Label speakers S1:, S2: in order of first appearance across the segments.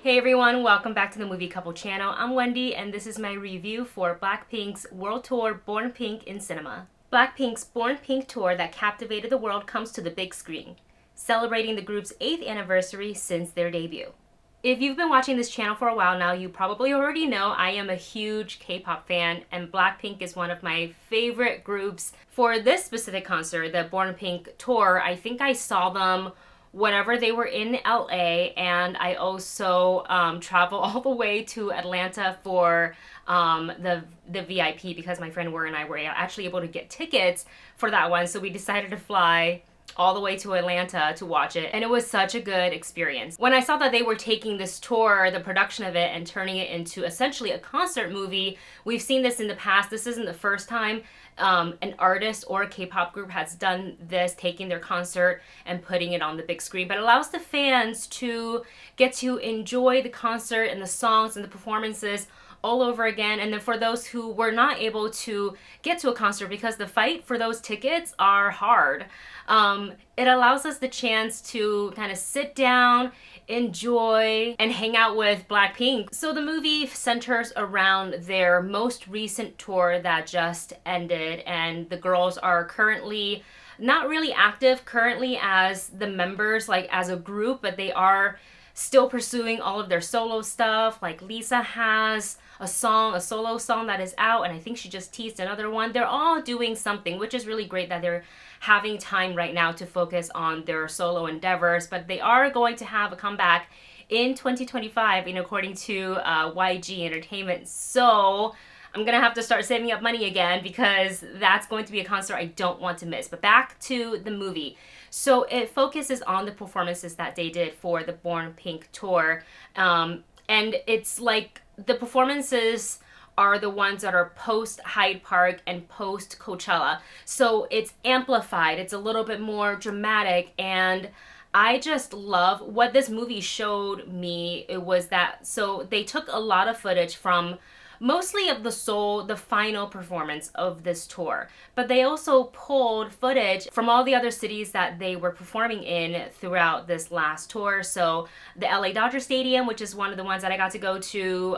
S1: Hey everyone, welcome back to the Movie Couple channel. I'm Wendy and this is my review for Blackpink's world tour Born Pink in cinema. Blackpink's Born Pink tour that captivated the world comes to the big screen, celebrating the group's 8th anniversary since their debut. If you've been watching this channel for a while now, you probably already know I am a huge K-pop fan and Blackpink is one of my favorite groups. For this specific concert, the Born Pink tour, I think I saw them whenever they were in LA, and I also traveled all the way to Atlanta for the VIP because my friend War and I were actually able to get tickets for that one, so we decided to fly all the way to Atlanta to watch it, and it was such a good experience. When I saw that they were taking this tour, the production of it, and turning it into essentially a concert movie, we've seen this in the past. This isn't the first time an artist or a K-pop group has done this, taking their concert and putting it on the big screen, but it allows the fans to get to enjoy the concert and the songs and the performances all over again. And then for those who were not able to get to a concert because the fight for those tickets are hard, it allows us the chance to kind of sit down, enjoy, and hang out with Blackpink. So the movie centers around their most recent tour that just ended, and the girls are currently not really active currently as the members, like as a group, but they are still pursuing all of their solo stuff. Like Lisa has a solo song that is out, and I think she just teased another one. They're all doing something, which is really great that they're having time right now to focus on their solo endeavors, but they are going to have a comeback in 2025, according to YG Entertainment. So I'm gonna have to start saving up money again because that's going to be a concert I don't want to miss. But back to the movie. So it focuses on the performances that they did for the Born Pink tour. And it's like the performances are the ones that are post Hyde Park and post Coachella. So it's amplified, it's a little bit more dramatic, and I just love what this movie showed me. It was that, so they took a lot of footage from mostly of the final performance of this tour, but they also pulled footage from all the other cities that they were performing in throughout this last tour. So the LA Dodger Stadium, which is one of the ones that I got to go to,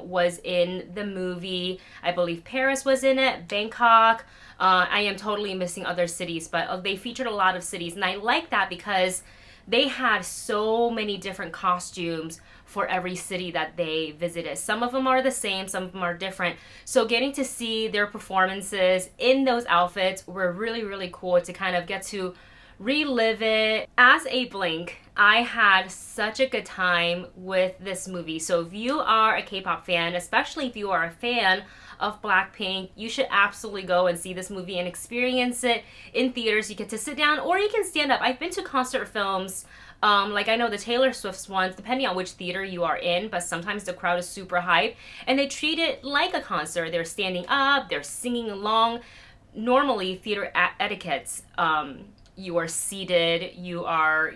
S1: was in the movie. I believe Paris was in it, Bangkok. I am totally missing other cities, but they featured a lot of cities, and I like that because they had so many different costumes for every city that they visited. Some of them are the same, some of them are different. So getting to see their performances in those outfits were really, really cool to kind of get to relive it. As a Blink, I had such a good time with this movie. So if you are a K-pop fan, especially if you are a fan of Blackpink, you should absolutely go and see this movie and experience it in theaters. You get to sit down or you can stand up. I've been to concert films, like I know the Taylor Swift's ones, depending on which theater you are in, but sometimes the crowd is super hype and they treat it like a concert. They're standing up, they're singing along. Normally, theater etiquettes, you are seated, you are,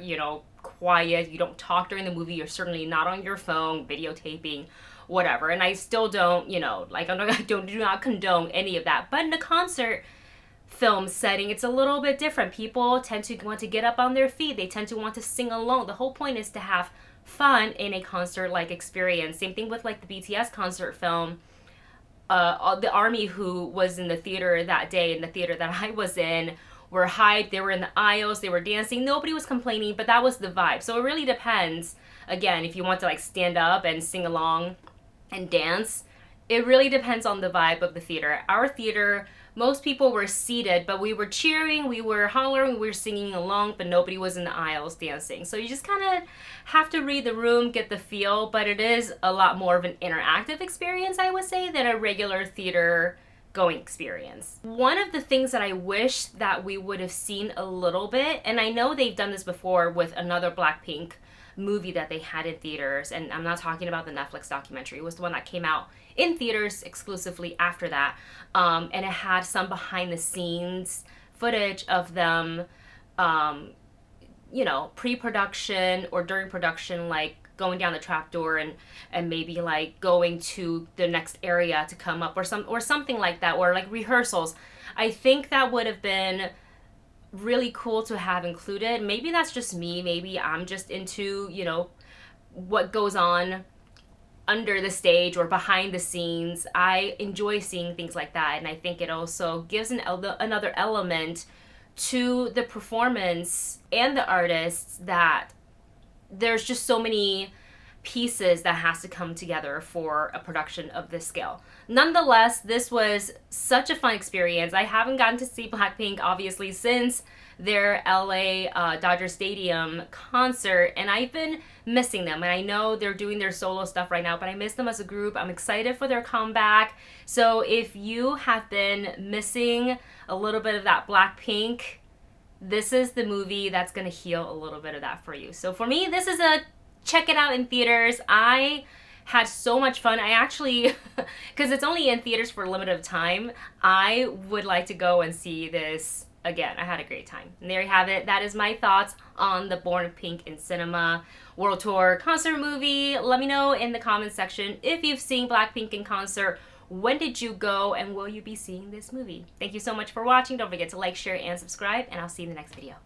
S1: quiet, you don't talk during the movie, you're certainly not on your phone, videotaping, whatever. And I still don't, I do not condone any of that. But in a concert film setting, it's a little bit different. People tend to want to get up on their feet. They tend to want to sing along. The whole point is to have fun in a concert-like experience. Same thing with like the BTS concert film. The ARMY who was in the theater that day, in the theater that I was in, were hyped. They were in the aisles, they were dancing. Nobody was complaining, but that was the vibe. So it really depends, again, if you want to like stand up and sing along and dance. It really depends on the vibe of the theater. Our theater, most people were seated, but we were cheering, we were hollering, we were singing along, but nobody was in the aisles dancing. So you just kind of have to read the room, get the feel, but it is a lot more of an interactive experience, I would say, than a regular theater going experience. One of the things that I wish that we would have seen a little bit, and I know they've done this before with another Blackpink movie that they had in theaters, and I'm not talking about the Netflix documentary. It was the one that came out in theaters exclusively after that, and it had some behind the scenes footage of them pre-production or during production, like going down the trapdoor and maybe like going to the next area to come up or something like that, or like rehearsals. I think that would have been really cool to have included. Maybe that's just me. Maybe I'm just into, what goes on under the stage or behind the scenes. I enjoy seeing things like that, and I think it also gives another element to the performance and the artists, that there's just so many pieces that has to come together for a production of this scale. Nonetheless, this was such a fun experience. I haven't gotten to see Blackpink, obviously, since their LA Dodger Stadium concert, and I've been missing them. And I know they're doing their solo stuff right now, but I miss them as a group. I'm excited for their comeback. So if you have been missing a little bit of that Blackpink, this is the movie that's going to heal a little bit of that for you. So for me, this is a check it out in theaters. I had so much fun. I actually, because it's only in theaters for a limited time, I would like to go and see this again. I had a great time. And there you have it. That is my thoughts on the Born Pink in Cinema World Tour concert movie. Let me know in the comments section if you've seen Blackpink in concert. When did you go, and will you be seeing this movie? Thank you so much for watching. Don't forget to like, share, and subscribe, and I'll see you in the next video.